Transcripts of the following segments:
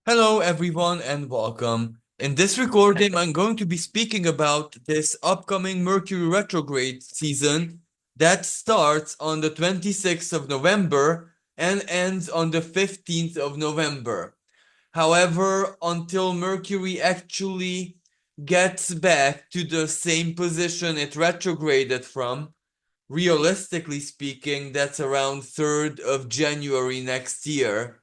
Hello, everyone, and welcome. In this recording, I'm going to be speaking about this upcoming Mercury retrograde season that starts on the 26th of November and ends on the 15th of November. However, until Mercury actually gets back to the same position it retrograded from, realistically speaking, that's around 3rd of January next year.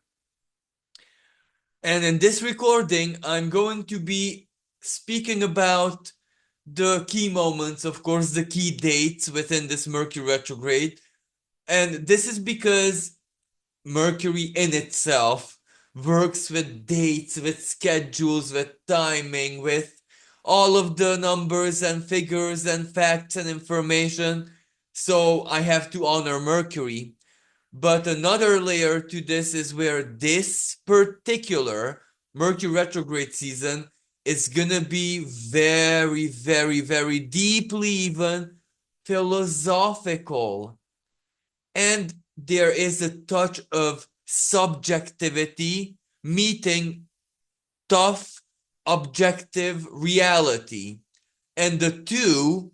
And in this recording, I'm going to be speaking about the key moments, of course, the key dates within this Mercury retrograde. And this is because Mercury in itself works with dates, with schedules, with timing, with all of the numbers and figures and facts and information. So I have to honor Mercury. But another layer to this is where this particular Mercury retrograde season is gonna be very, very, very deeply even philosophical. And there is a touch of subjectivity meeting tough objective reality. And the two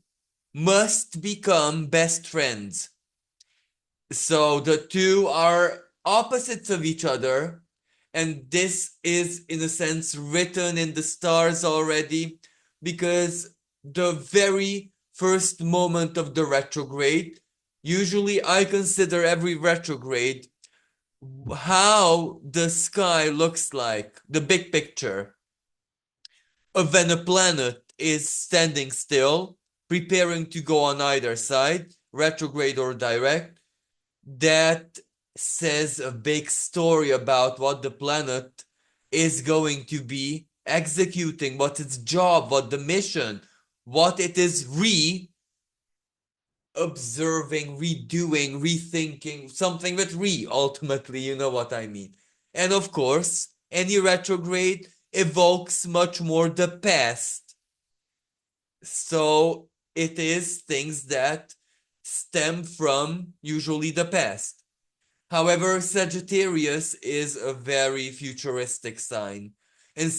must become best friends. So the two are opposites of each other, and this is, in a sense, written in the stars already, because the very first moment of the retrograde, usually I consider every retrograde how the sky looks like, the big picture of when a planet is standing still, preparing to go on either side, retrograde or direct. That says a big story about what the planet is going to be executing, what its job, what the mission, what it is observing, redoing, rethinking, something with ultimately, you know what I mean. And of course, any retrograde evokes much more the past. So it is things that stem from usually the past. However, Sagittarius is a very futuristic sign. And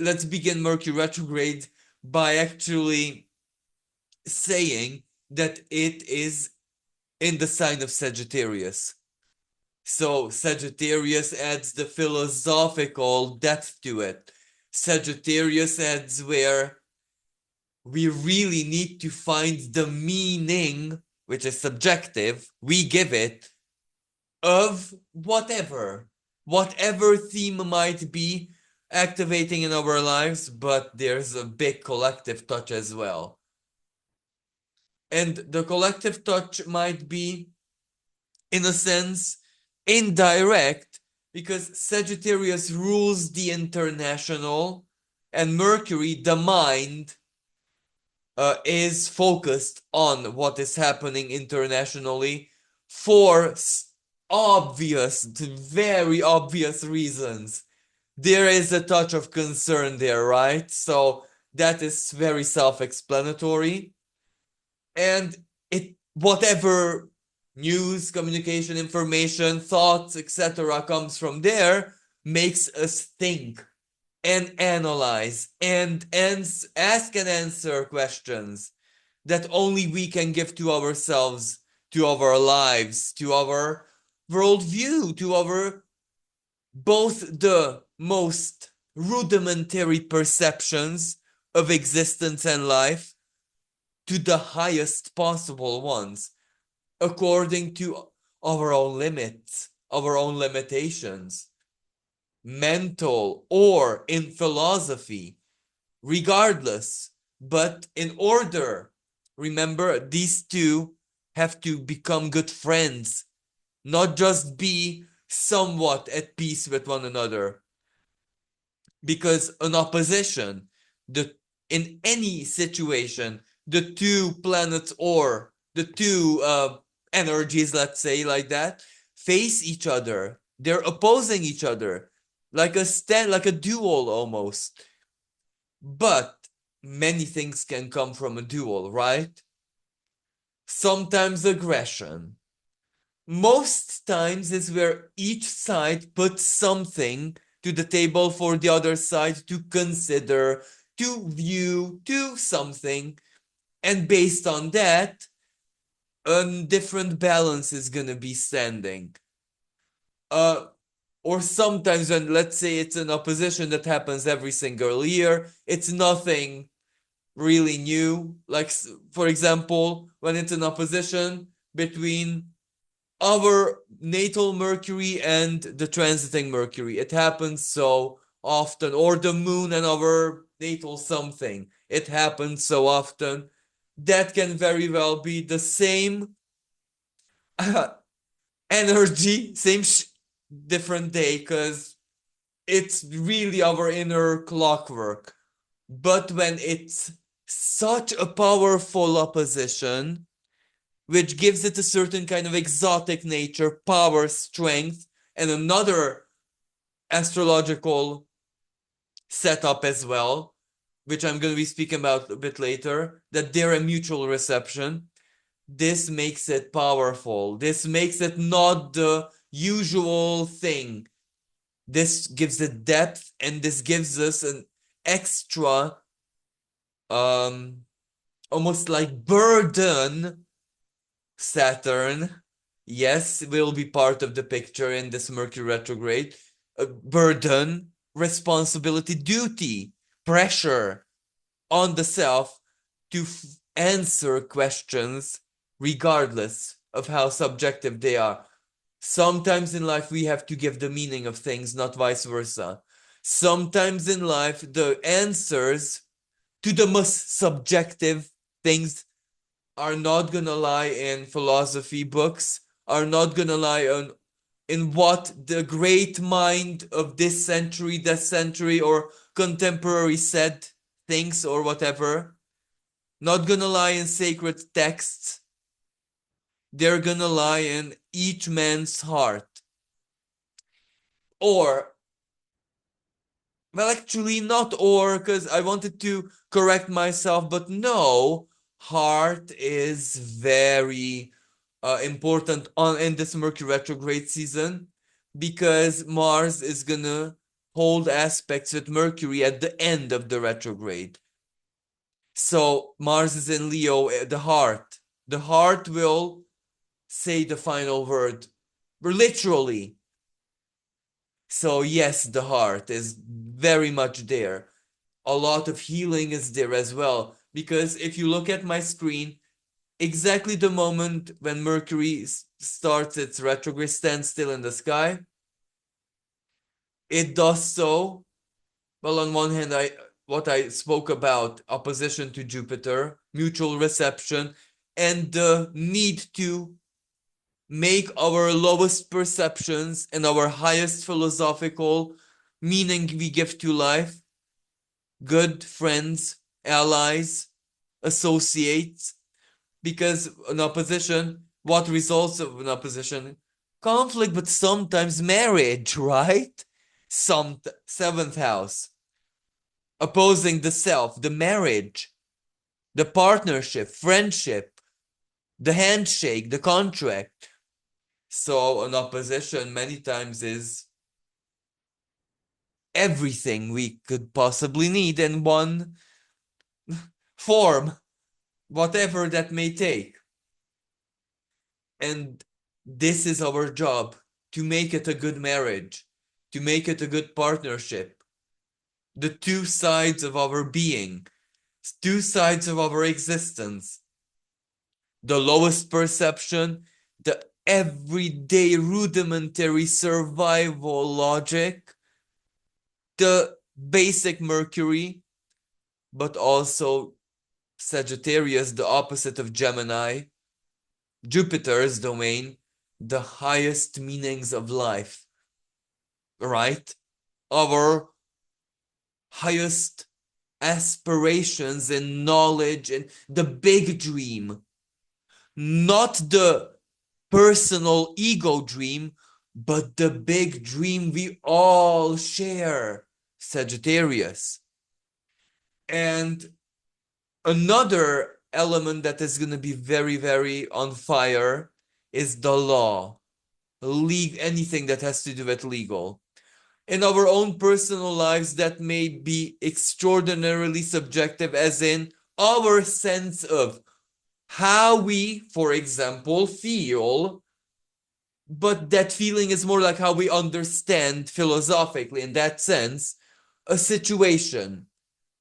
let's begin Mercury retrograde by actually saying that it is in the sign of Sagittarius. So Sagittarius adds the philosophical depth to it. Sagittarius adds where we really need to find the meaning, which is subjective, we give it, of whatever theme might be activating in our lives, but there's a big collective touch as well. And the collective touch might be, in a sense, indirect, because Sagittarius rules the international, and Mercury, the mind, is focused on what is happening internationally for obvious, very obvious reasons. There is a touch of concern there, right? So that is very self-explanatory. And whatever news, communication, information, thoughts, etc. comes from there makes us think and analyze and ask and answer questions that only we can give to ourselves, to our lives, to our worldview, to our both the most rudimentary perceptions of existence and life to the highest possible ones, according to our own limits, our own limitations, mental or in philosophy, regardless. But in order, remember, these two have to become good friends, not just be somewhat at peace with one another. Because an opposition, the in any situation, the two planets or the two energies, let's say like that, face each other. They're opposing each other, like a duel almost. But many things can come from a duel, right? Sometimes aggression. Most times is where each side puts something to the table for the other side to consider, to view, to something. And based on that, a different balance is going to be standing. Or sometimes when, let's say, it's an opposition that happens every single year, it's nothing really new. Like, for example, when it's an opposition between our natal Mercury and the transiting Mercury, it happens so often. Or the moon and our natal something, it happens so often. That can very well be the same energy, same different day, because it's really our inner clockwork. But when it's such a powerful opposition, which gives it a certain kind of exotic nature, power, strength, and another astrological setup as well, which I'm going to be speaking about a bit later, that they're a mutual reception. This makes it powerful. This makes it not the usual thing. This gives it depth, and this gives us an extra, almost like burden. Saturn, yes, will be part of the picture in this Mercury retrograde. Burden, responsibility, duty, pressure on the self to answer questions regardless of how subjective they are. Sometimes in life we have to give the meaning of things, not vice versa. Sometimes in life the answers to the most subjective things are not gonna lie in philosophy books, are not gonna lie in what the great mind of this century, that century, or contemporary said things or whatever. Not gonna lie in sacred texts. They're gonna lie in each man's heart. Or, well, actually not or, because I wanted to correct myself, but no, heart is very important in this Mercury retrograde season, because Mars is gonna hold aspects with Mercury at the end of the retrograde. So Mars is in Leo, the heart. The heart will say the final word, literally. So yes, the heart is very much there. A lot of healing is there as well, because if you look at my screen, exactly the moment when Mercury starts its retrograde standstill in the sky, it does so. Well, on one hand, what I spoke about, opposition to Jupiter, mutual reception, and the need to make our lowest perceptions and our highest philosophical meaning we give to life, good friends, allies, associates, because an opposition, what results of an opposition? Conflict, but sometimes marriage, right? Some seventh house, opposing the self, the marriage, the partnership, friendship, the handshake, the contract. So an opposition many times is everything we could possibly need in one form, whatever that may take. And this is our job, to make it a good marriage, to make it a good partnership. The two sides of our being, two sides of our existence. The lowest perception, the everyday rudimentary survival logic, the basic Mercury, but also Sagittarius, the opposite of Gemini, Jupiter's domain, the highest meanings of life, right? Our highest aspirations and knowledge and the big dream, not the personal ego dream, but the big dream we all share, Sagittarius. And another element that is going to be very, very on fire is the law. Anything that has to do with legal. in our own personal lives that may be extraordinarily subjective, as in our sense of how we, for example, feel, but that feeling is more like how we understand philosophically, in that sense, a situation.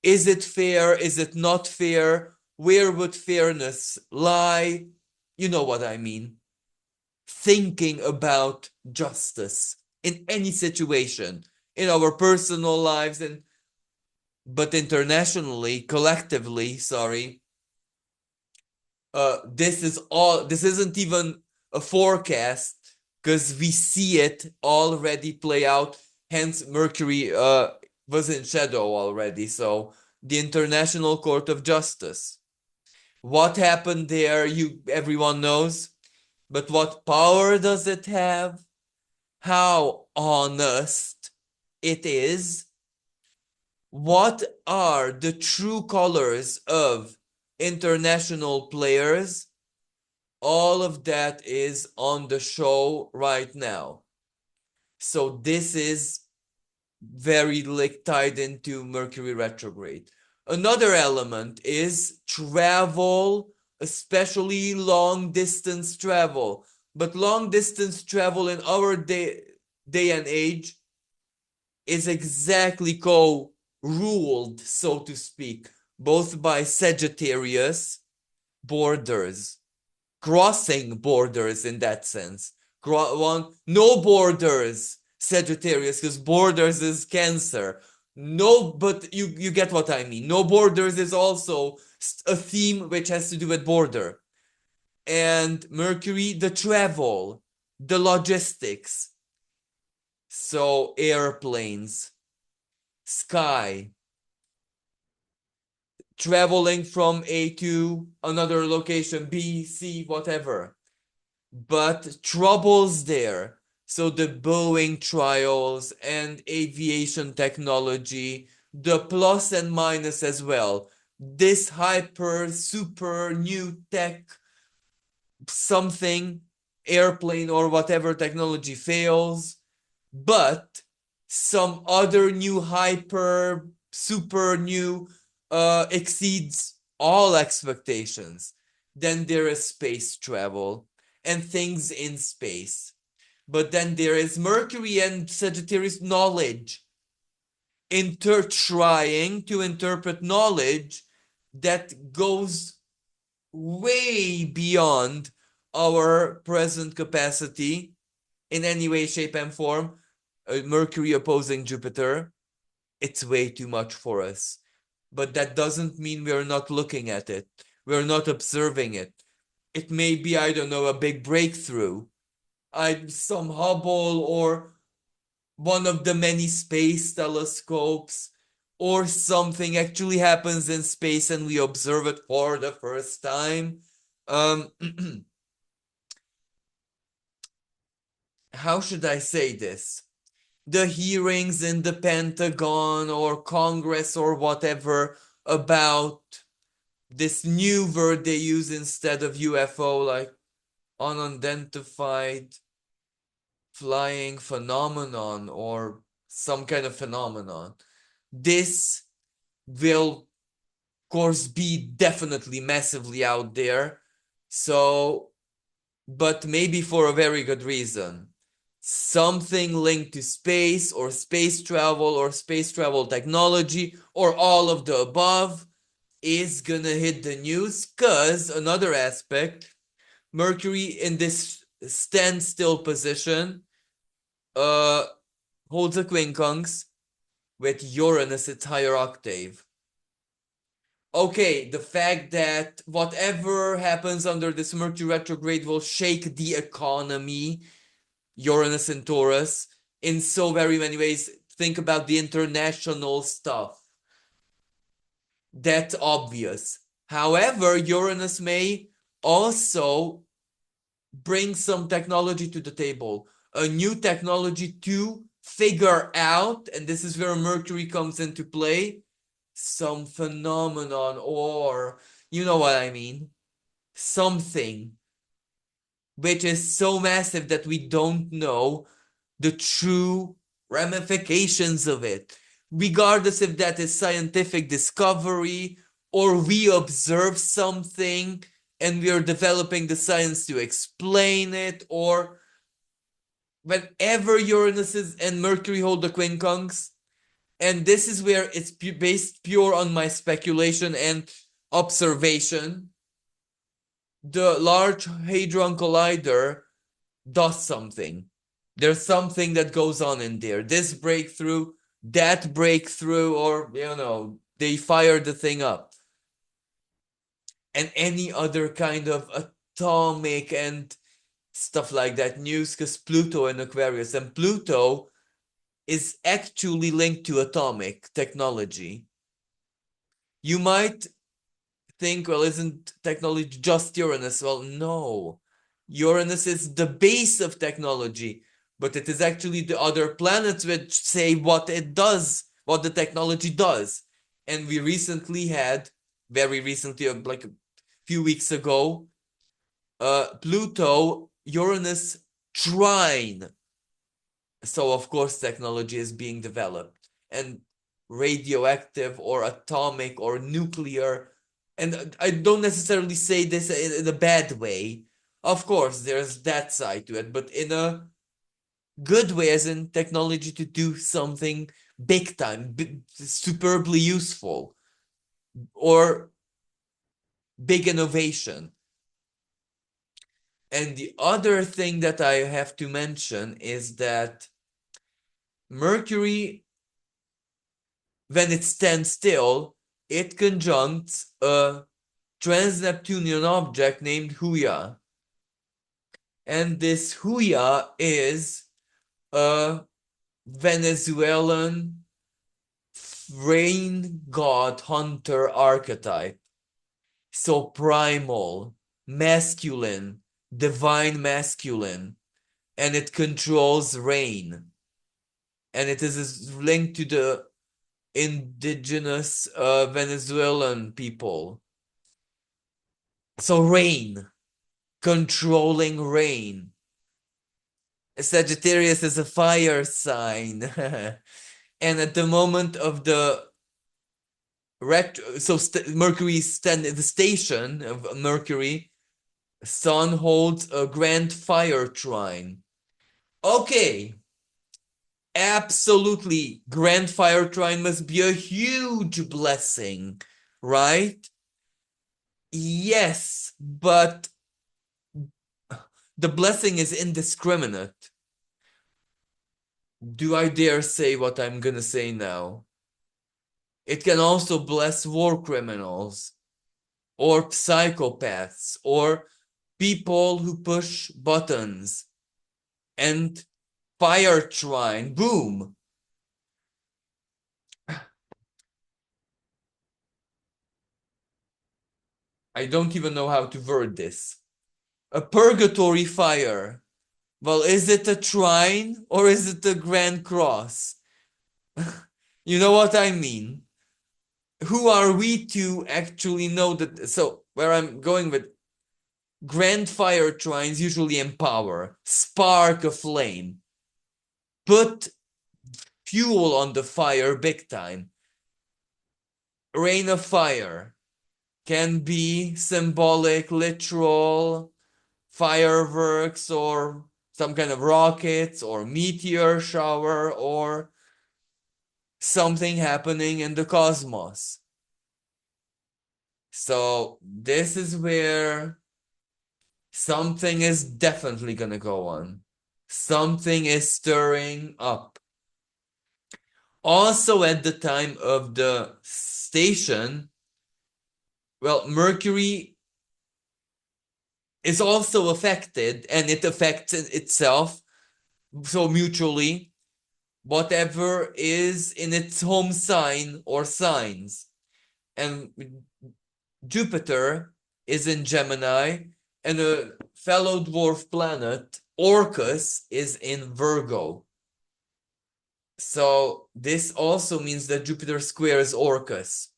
Is it fair? Is it not fair? Where would fairness lie? You know what I mean. Thinking about justice in any situation, in our personal lives, and but internationally, collectively, sorry. This isn't even a forecast, because we see it already play out. Hence, Mercury was in shadow already. So the International Court of Justice. What happened there, everyone knows. But what power does it have? How honest it is? What are the true colors of international players? All of that is on the show right now. So this is very tied into Mercury retrograde. Another element is travel, especially long distance travel. But long distance travel in our day and age is exactly co-ruled, so to speak, both by Sagittarius, borders, crossing borders in that sense. No borders, Sagittarius, because borders is Cancer. No, but you get what I mean. No borders is also a theme which has to do with border. And Mercury, the travel, the logistics. So airplanes, sky, traveling from A to another location, B, C, whatever. But troubles there. So the Boeing trials and aviation technology, the plus and minus as well. This hyper, super new tech, something, airplane or whatever technology fails, but some other new hyper, super new exceeds all expectations. Then there is space travel and things in space. But then there is Mercury and Sagittarius knowledge, trying to interpret knowledge that goes way beyond our present capacity in any way, shape, and form. Mercury opposing Jupiter, it's way too much for us. But that doesn't mean we're not looking at it. We're not observing it. It may be, I don't know, a big breakthrough. Some Hubble or one of the many space telescopes, or something actually happens in space and we observe it for the first time. How should I say this? The hearings in the Pentagon or Congress or whatever about this new word they use instead of UFO, like unidentified flying phenomenon or some kind of phenomenon. This will, of course, be definitely massively out there. So, but maybe for a very good reason. Something linked to space or space travel technology or all of the above is gonna hit the news, because another aspect, Mercury in this standstill position holds a quincunx with Uranus, its higher octave. Okay, the fact that whatever happens under this Mercury retrograde will shake the economy, Uranus and Taurus, in so very many ways. Think about the international stuff. That's obvious. However, Uranus may also bring some technology to the table, a new technology to figure out, and this is where Mercury comes into play, some phenomenon, or you know what I mean, something which is so massive that we don't know the true ramifications of it, regardless if that is scientific discovery or we observe something and we are developing the science to explain it, or whenever Uranus and Mercury hold the quincunx. And this is where it's based pure on my speculation and observation. The Large Hadron Collider does something. There's something that goes on in there. This breakthrough, that breakthrough, or, they fire the thing up. And any other kind of atomic and stuff like that news, because Pluto in Aquarius, and Pluto is actually linked to atomic technology. You might think, well, isn't technology just Uranus? Well, no. Uranus is the base of technology, but it is actually the other planets which say what it does, what the technology does. And we recently had, very recently, like a few weeks ago, Pluto Uranus trine. So of course technology is being developed, and radioactive or atomic or nuclear, and I don't necessarily say this in a bad way. Of course there's that side to it, but in a good way, as in technology to do something big time, superbly useful, or big innovation. And the other thing that I have to mention is that Mercury, when it stands still, it conjuncts a trans-Neptunian object named Huya. And this Huya is a Venezuelan rain god hunter archetype. So primal, masculine, divine masculine, and it controls rain. And it is linked to the indigenous Venezuelan people. So rain, controlling rain. Sagittarius is a fire sign. And at the moment of the Mercury the station of Mercury, Sun holds a grand fire trine. Okay. Absolutely, grand fire trine must be a huge blessing, right? Yes, but the blessing is indiscriminate. Do I dare say what I'm gonna say now? It can also bless war criminals, or psychopaths, or people who push buttons. And fire trine, boom. I don't even know how to word this. A purgatory fire. Well, is it a trine or is it a grand cross? You know what I mean? Who are we to actually know that? So, where I'm going with grand fire trines usually empower, spark a flame, put fuel on the fire big time. Rain of fire can be symbolic, literal, fireworks, or some kind of rockets, or meteor shower, or something happening in the cosmos. So this is where something is definitely gonna go on. Something is stirring up. Also at the time of the station, well, Mercury is also affected, and it affects itself, so mutually, whatever is in its home sign or signs. And Jupiter is in Gemini, and a fellow dwarf planet, Orcus, is in Virgo. So this also means that Jupiter squares Orcus.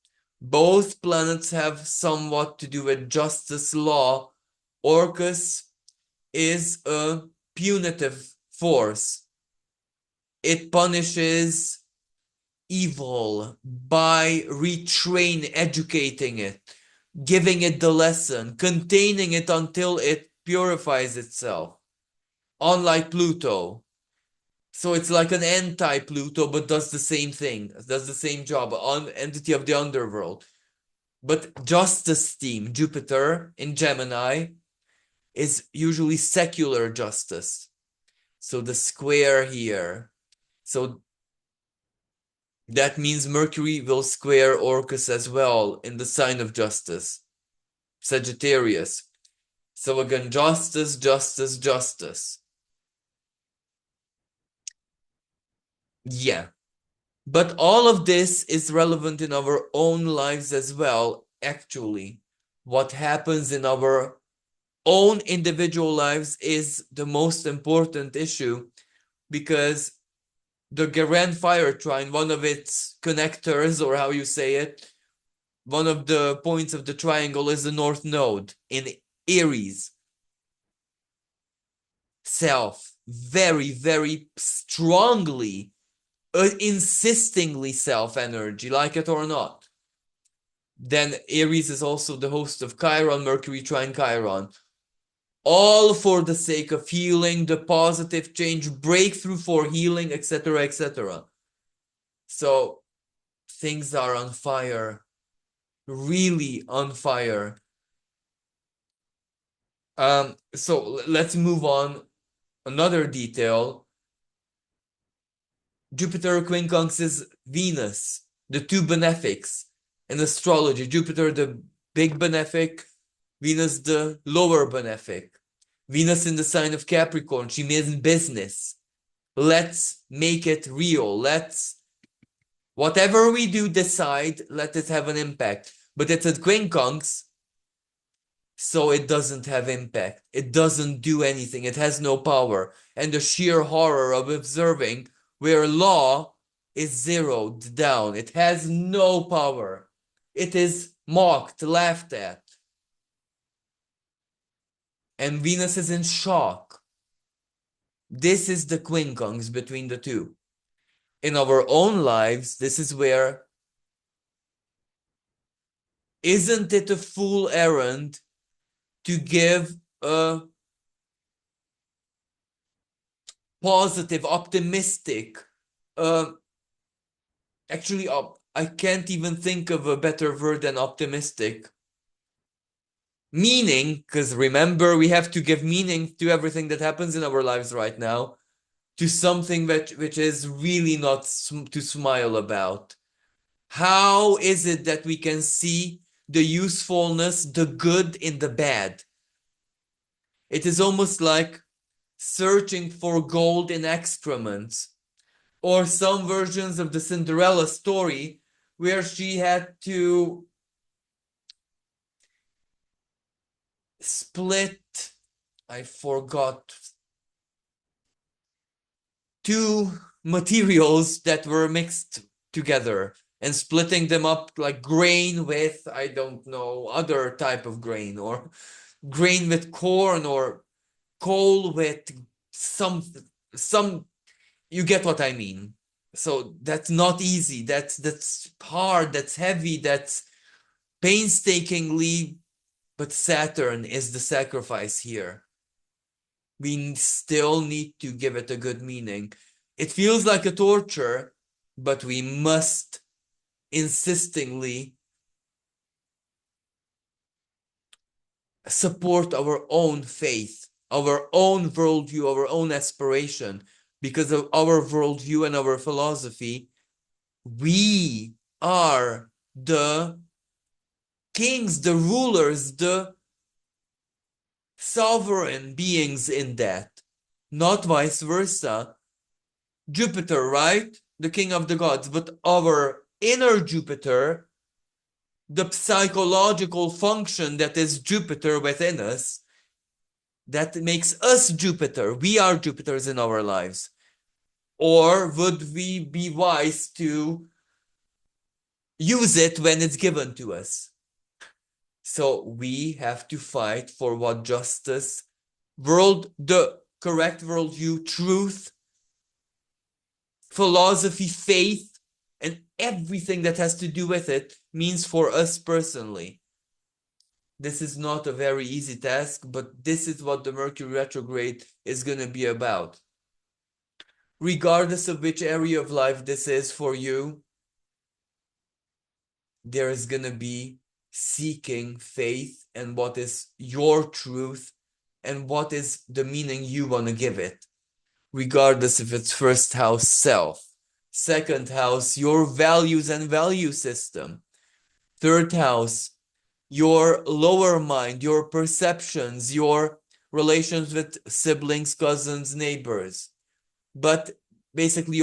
Both planets have somewhat to do with justice law. Orcus is a punitive force. it punishes evil by educating it, giving it the lesson, containing it until it purifies itself. Unlike Pluto. So it's like an anti-Pluto, but does the same thing, does the same job, an entity of the underworld. But justice theme, Jupiter in Gemini, is usually secular justice. So the square here. So that means Mercury will square Orcus as well in the sign of justice, Sagittarius. So again, justice, justice, justice. Yeah. But all of this is relevant in our own lives as well, actually. What happens in our own individual lives is the most important issue, because the Grand Fire Trine, one of its connectors, or how you say it, one of the points of the triangle is the North Node in Aries. Self, very, very strongly, insistingly self energy, like it or not. Then Aries is also the host of Chiron, Mercury trine Chiron. All for the sake of healing, the positive change, breakthrough for healing, etc., etc. So things are on fire, really on fire. So let's move on. Another detail. Jupiter quincunxes Venus, the two benefics in astrology. Jupiter, the big benefic, Venus, the lower benefic. Venus in the sign of Capricorn, she means business. Let's make it real. Whatever we do, decide, let it have an impact. But it's at quincunx, so it doesn't have impact. It doesn't do anything. It has no power. And the sheer horror of observing where law is zeroed down. It has no power. It is mocked, laughed at. And Venus is in shock. This is the quincunx between the two. In our own lives, this is where, isn't it a fool errand to give a positive, optimistic, actually, I can't even think of a better word than optimistic. Meaning, because remember, we have to give meaning to everything that happens in our lives right now, to something which is really not to smile about. How is it that we can see the usefulness, the good in the bad? It is almost like searching for gold in excrement, or some versions of the Cinderella story where she had to split, I forgot, two materials that were mixed together and splitting them up, like grain with, I don't know, other type of grain, or grain with corn, or coal with some, you get what I mean. So that's not easy. That's hard, that's heavy, that's painstakingly, but Saturn is the sacrifice here. We still need to give it a good meaning. It feels like a torture, but we must insistingly support our own faith, our own worldview, our own aspiration. Because of our worldview and our philosophy, we are the kings, the rulers, the sovereign beings in that, not vice versa. Jupiter, right? The king of the gods, but our inner Jupiter, the psychological function that is Jupiter within us, that makes us Jupiter. We are Jupiters in our lives. Or would we be wise to use it when it's given to us? So we have to fight for what justice, the correct worldview, truth, philosophy, faith, and everything that has to do with it means for us personally. This is not a very easy task, but this is what the Mercury retrograde is going to be about. Regardless of which area of life this is for you, there is going to be seeking faith and what is your truth and what is the meaning you want to give it, regardless if it's first house self, second house your values and value system, third house your lower mind, your perceptions, your relations with siblings, cousins, neighbors, but basically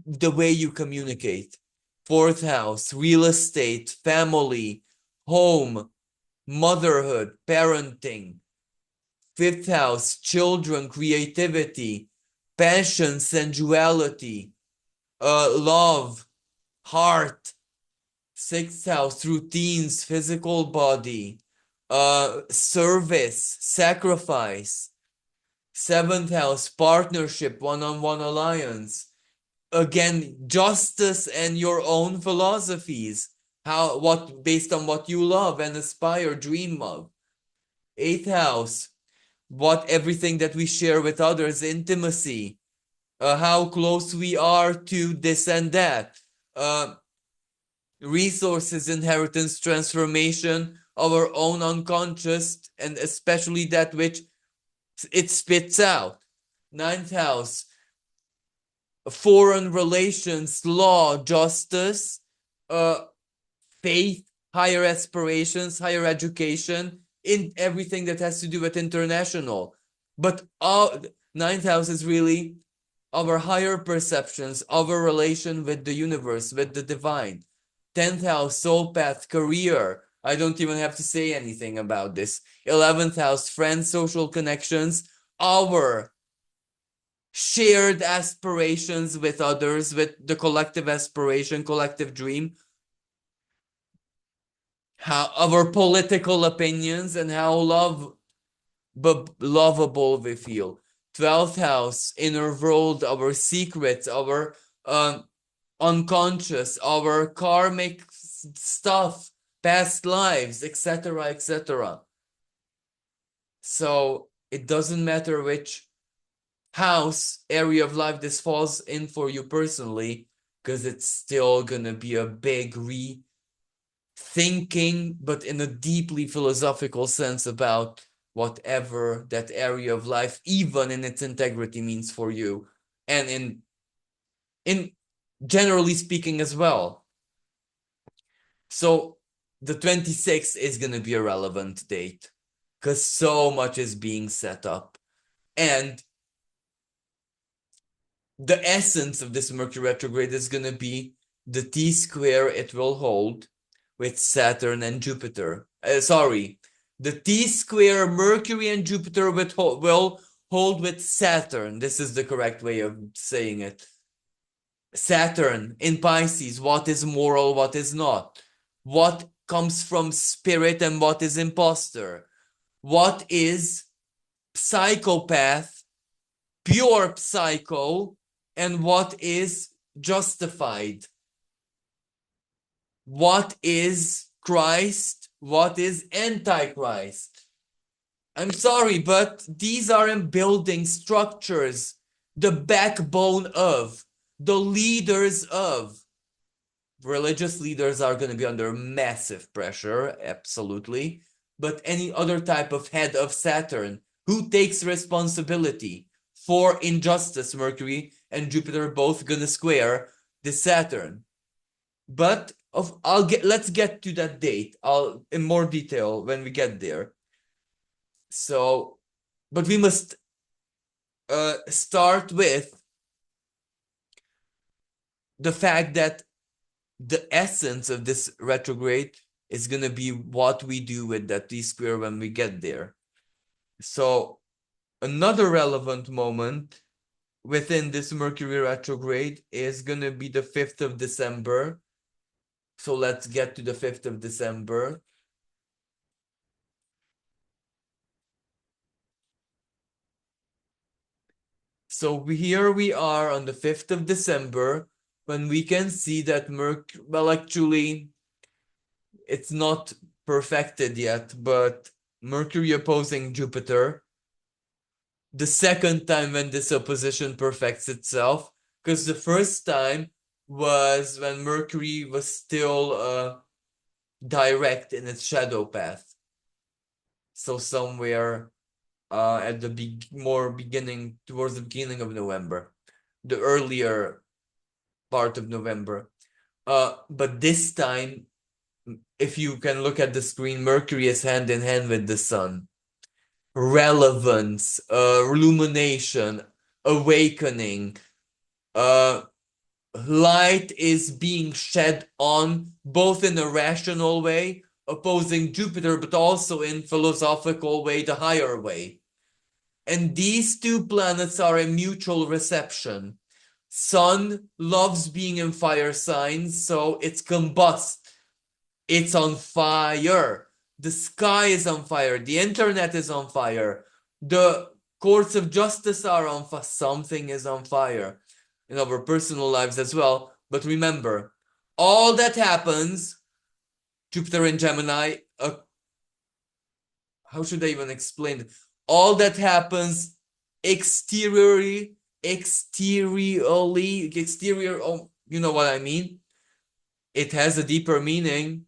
the way you communicate. Fourth house, real estate, family, home, motherhood, parenting. Fifth house, children, creativity, passion, sensuality, love, heart. Sixth house, routines, physical body, service, sacrifice. Seventh house, partnership, one-on-one alliance. Again, justice and your own philosophies. What based on what you love and aspire, dream of. Eighth house, what everything that we share with others, intimacy, how close we are to this and that, resources, inheritance, transformation, our own unconscious, and especially that which it spits out. Ninth house, foreign relations, law, justice, faith, higher aspirations, higher education, in everything that has to do with international. But ninth house is really our higher perceptions, our relation with the universe, with the divine. 10th house, soul path, career. I don't even have to say anything about this. 11th house, friends, social connections, our shared aspirations with others, with the collective aspiration, collective dream, how our political opinions and how lovable we feel. 12th house, inner world, our secrets, our unconscious, our karmic stuff, past lives, etc., etc. So it doesn't matter which house, area of life this falls in for you personally, because it's still gonna be a big rethinking, but in a deeply philosophical sense about whatever that area of life, even in its integrity, means for you, and in generally speaking as well. So the 26th is gonna be a relevant date because so much is being set up, and the essence of this Mercury retrograde is going to be the T-square it will hold with Saturn and Jupiter. The T-square Mercury and Jupiter will hold with Saturn. This is the correct way of saying it. Saturn in Pisces, what is moral, what is not? What comes from spirit and what is imposter? What is psychopath, pure psycho, and what is justified? What is Christ? What is Antichrist? I'm sorry, but these are in building structures, the backbone of, the leaders of. Religious leaders are going to be under massive pressure, absolutely. But any other type of head of Saturn who takes responsibility for injustice, Mercury and Jupiter both gonna square the Saturn. But let's get to that date. I'll in more detail when we get there. So, but we must start with the fact that the essence of this retrograde is gonna be what we do with that T-square when we get there. So another relevant moment within this Mercury retrograde is going to be the 5th of December. So let's get to the 5th of December. So here we are on the 5th of December when we can see that well, actually, it's not perfected yet, but Mercury opposing Jupiter. The second time when this opposition perfects itself, because the first time was when Mercury was still direct in its shadow path. So somewhere at the more beginning, towards the beginning of November, the earlier part of November. But this time, if you can look at the screen, Mercury is hand in hand with the sun. Relevance, illumination, awakening, light is being shed on both in a rational way, opposing Jupiter, but also in philosophical way, the higher way. And these two planets are in mutual reception. Sun loves being in fire signs, so it's combust. It's on fire. The sky is on fire. The internet is on fire. The courts of justice are on fire. Something is on fire in our personal lives as well. But remember, all that happens, Jupiter in Gemini, how should I even explain it? All that happens exteriorly, oh, you know what I mean? It has a deeper meaning.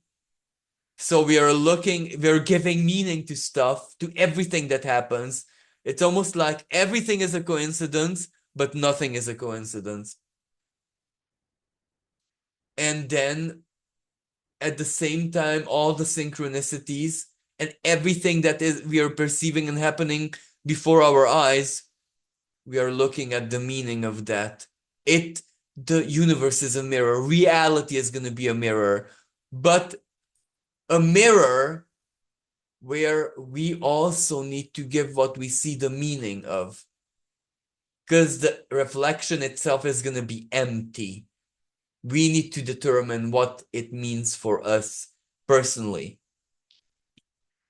So we're giving meaning to stuff, to everything that happens. It's almost like everything is a coincidence, but nothing is a coincidence. And then at the same time, all the synchronicities and everything that is we are perceiving and happening before our eyes, we are looking at the meaning of that. The universe is a mirror. Reality is going to be a mirror, but a mirror where we also need to give what we see the meaning of, because the reflection itself is going to be empty. We need to determine what it means for us personally.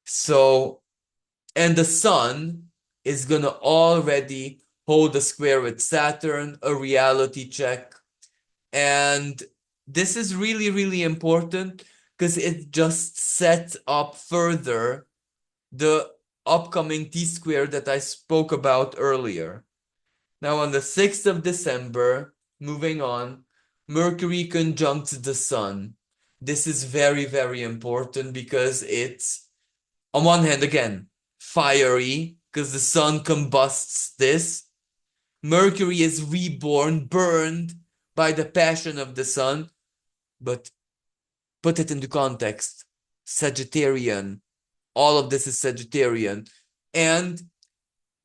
So, and the sun is going to already hold a square with Saturn, a reality check. And this is really, really important because it just sets up further the upcoming T-square that I spoke about earlier. Now on the 6th of December, moving on, Mercury conjuncts the sun. This is very, very important because it's, on one hand, again, fiery, because the sun combusts this. Mercury is reborn, burned by the passion of the sun, but put it into context. Sagittarian. All of this is Sagittarian. And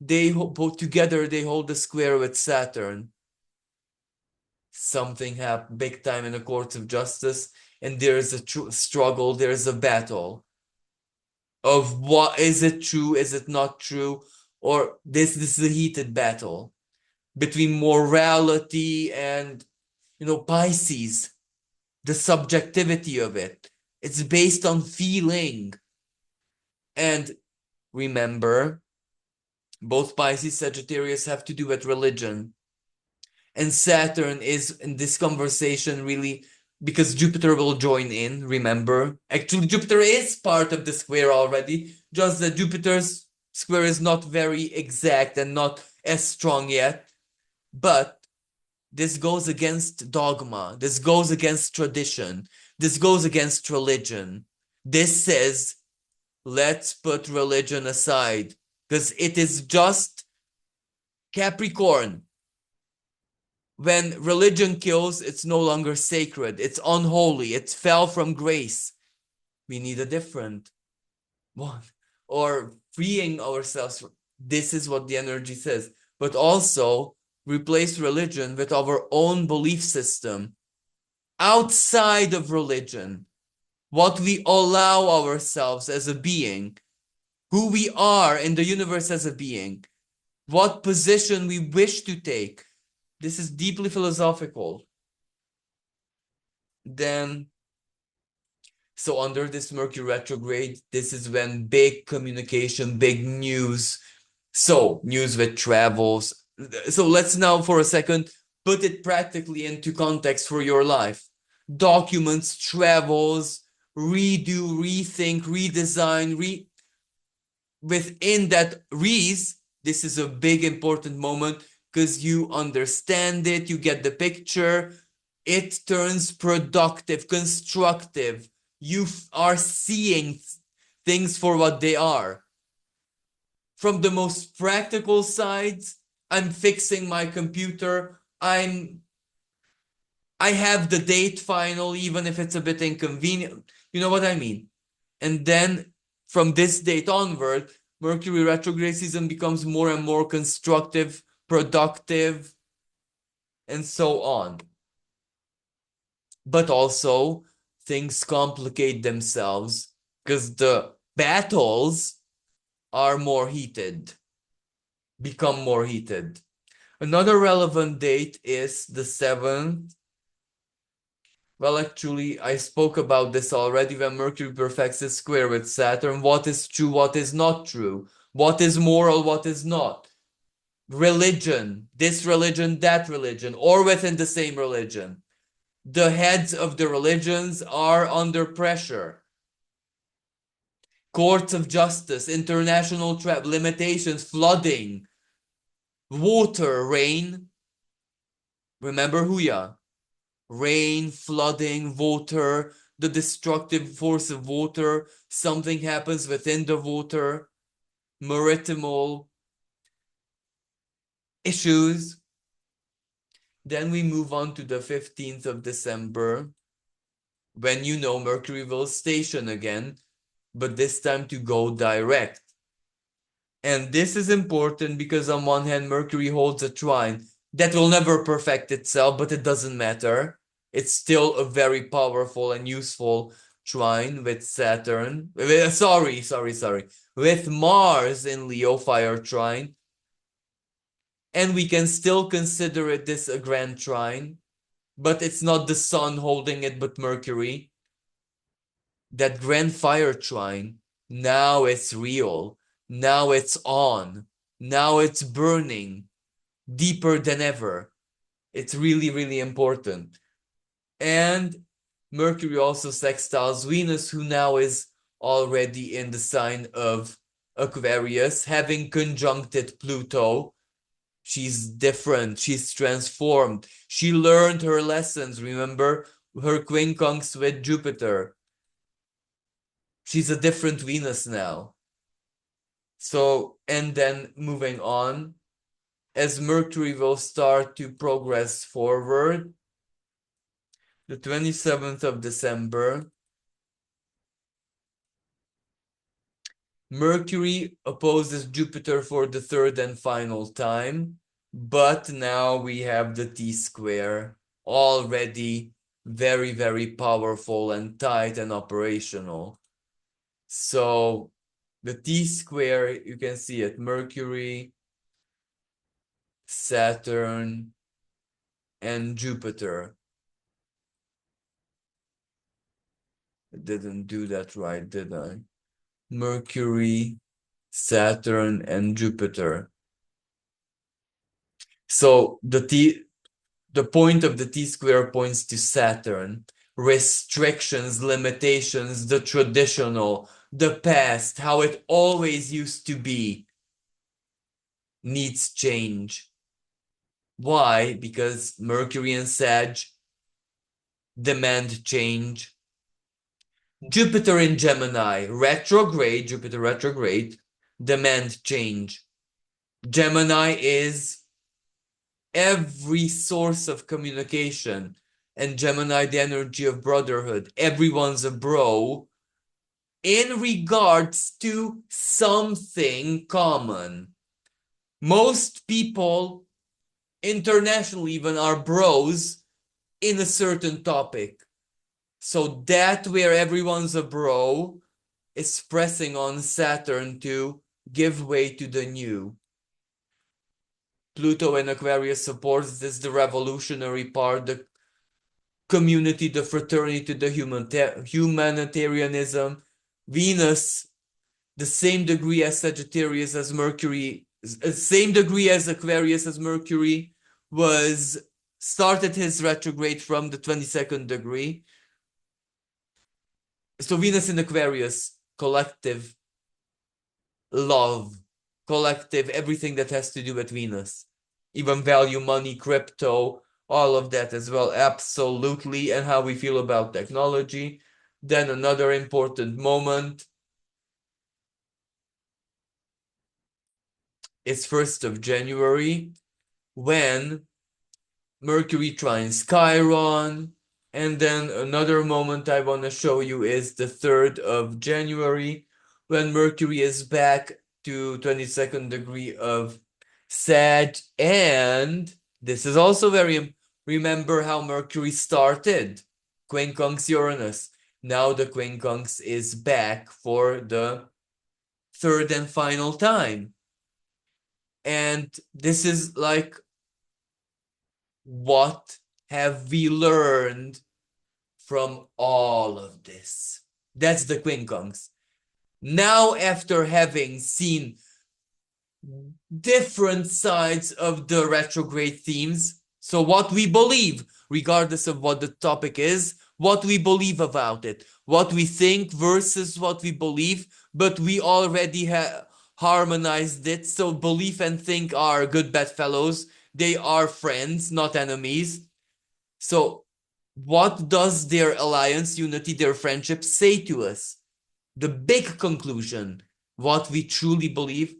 they both together, they hold a square with Saturn. Something happened big time in the courts of justice, and there's a struggle, there's a battle of what is it true, is it not true, or this is a heated battle between morality and Pisces, the subjectivity of it. It's based on feeling. And remember, both Pisces, Sagittarius have to do with religion. And Saturn is in this conversation really because Jupiter will join in, remember? Actually, Jupiter is part of the square already, just that Jupiter's square is not very exact and not as strong yet. But this goes against dogma. This goes against tradition. This goes against religion. This says, let's put religion aside because it is just Capricorn. When religion kills, it's no longer sacred. It's unholy. It fell from grace. We need a different one. Or freeing ourselves. This is what the energy says. But also replace religion with our own belief system. Outside of religion, what we allow ourselves as a being, who we are in the universe as a being, what position we wish to take. This is deeply philosophical. Then, so under this Mercury retrograde, this is when big communication, big news. So, news with travels, So let's now for a second put it practically into context for your life. Documents, travels, redo, rethink, redesign, within that this is a big important moment because you understand it, you get the picture, it turns productive, constructive. You are seeing things for what they are. From the most practical sides, I'm fixing my computer. I have the date final, even if it's a bit inconvenient. You know what I mean? And then from this date onward, Mercury retrograde season becomes more and more constructive, productive, and so on. But also, things complicate themselves because the battles are more heated, become more heated. Another relevant date is the 7th. Well, actually, I spoke about this already when Mercury perfects its square with Saturn. What is true, what is not true? What is moral, what is not? Religion, this religion, that religion, or within the same religion. The heads of the religions are under pressure. Courts of justice, international limitations, flooding, water, rain. Remember Huya? Rain, flooding, water, the destructive force of water, something happens within the water, maritimal issues. Then we move on to the 15th of December, when Mercury will station again, but this time to go direct. And this is important because on one hand, Mercury holds a trine that will never perfect itself, but it doesn't matter. It's still a very powerful and useful trine with Saturn. With Mars in Leo, fire trine. And we can still consider it this a grand trine, but it's not the sun holding it, but Mercury. That grand fire trine, now it's real. Now it's on. Now it's burning deeper than ever. It's really, really important. And Mercury also sextiles Venus, who now is already in the sign of Aquarius, having conjuncted Pluto. She's different. She's transformed. She learned her lessons. Remember her quincunx with Jupiter. She's a different Venus now. So, and then moving on, as Mercury will start to progress forward, the 27th of December, Mercury opposes Jupiter for the third and final time, but now we have the T-square already very, very powerful and tight and operational. So the T-square, you can see it, Mercury, Saturn, and Jupiter. I didn't do that right, did I? Mercury, Saturn, and Jupiter. So the point of the T-square points to Saturn. Restrictions, limitations, the traditional, the past, how it always used to be, needs change. Why? Because Mercury and Sag demand change. Jupiter in Gemini, retrograde, Jupiter retrograde, demand change. Gemini is every source of communication, and Gemini, the energy of brotherhood. Everyone's a bro in regards to something common. Most people, internationally even, are bros in a certain topic. So that where everyone's a bro is pressing on Saturn to give way to the new. Pluto in Aquarius supports this, the revolutionary part, the community, the fraternity, the humanitarianism. Venus, the same degree as Sagittarius as Mercury same degree as Aquarius, as Mercury, started his retrograde from the 22nd degree. So Venus in Aquarius, collective love, collective everything that has to do with Venus, even value, money, crypto, all of that as well, absolutely, and how we feel about technology. Then another important moment is 1st of January, when Mercury trines Chiron. And then another moment I want to show you is the 3rd of January, when Mercury is back to 22nd degree of Sag. And this is also very, remember how Mercury started, quincunx Uranus. Now the quincunx is back for the 3rd and final time. And this is like, what have we learned from all of this? That's the quincunx. Now, after having seen different sides of the retrograde themes, so what we believe, regardless of what the topic is, what we believe about it, what we think versus what we believe, but we already have harmonized it. So belief and think are good bedfellows. They are friends, not enemies. So what does their alliance, unity, their friendship say to us? The big conclusion, what we truly believe.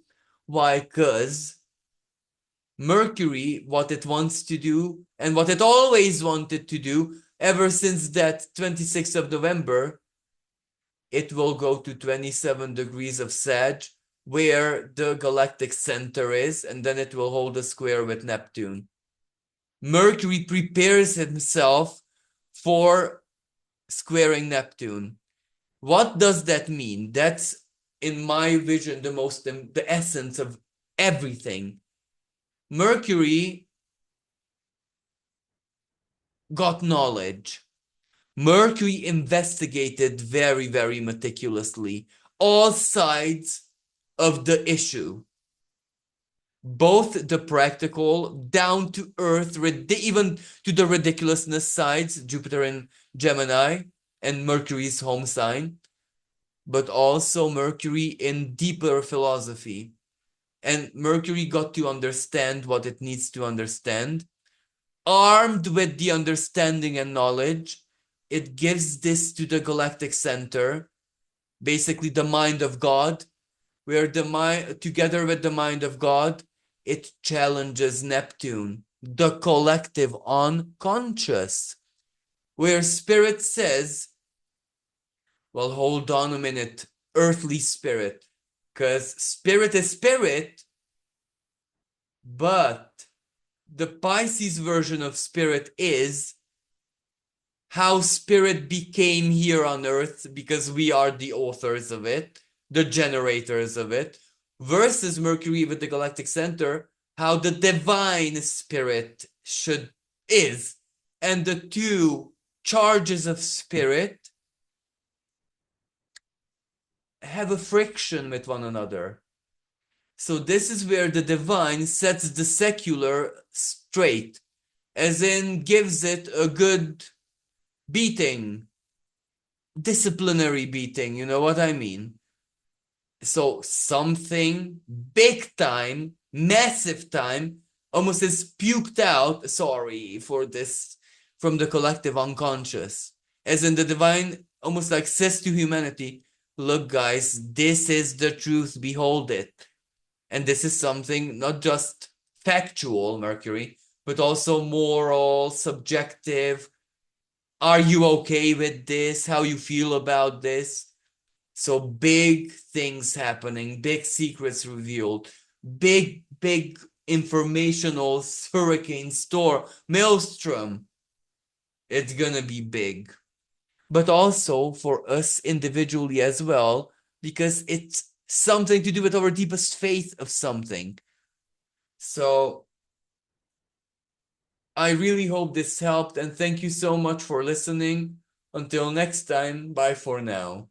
Why? Because Mercury, what it wants to do, and what it always wanted to do, ever since that 26th of November, it will go to 27 degrees of Sag, where the galactic center is, and then it will hold a square with Neptune. Mercury prepares himself for squaring Neptune. What does that mean? That's, in my vision, the essence of everything. Mercury got knowledge. Mercury investigated very, very meticulously all sides of the issue, both the practical, down to earth, even to the ridiculousness sides, Jupiter in Gemini and Mercury's home sign, but also Mercury in deeper philosophy. And Mercury got to understand what it needs to understand. Armed with the understanding and knowledge, it gives this to the galactic center, basically the mind of God, where the mind, together with the mind of God, it challenges Neptune, the collective unconscious, where spirit says, well, hold on a minute, earthly spirit, because spirit is spirit, but the Pisces version of spirit is how spirit became here on earth, because we are the authors of it, the generators of it, versus Mercury with the galactic center, how the divine spirit is. And the two charges of spirit have a friction with one another. So this is where the divine sets the secular straight, as in gives it a good beating, disciplinary beating, you know what I mean? So something big time, massive time, almost is puked out, sorry for this, from the collective unconscious, as in the divine almost like says to humanity, look guys, this is the truth, behold it. And this is something not just factual, Mercury, but also moral, subjective. Are you okay with this? How you feel about this? So big things happening, big secrets revealed, big informational hurricane storm, maelstrom. It's gonna be big. But also for us individually as well, because it's something to do with our deepest faith of something. So I really hope this helped, and thank you so much for listening. Until next time, bye for now.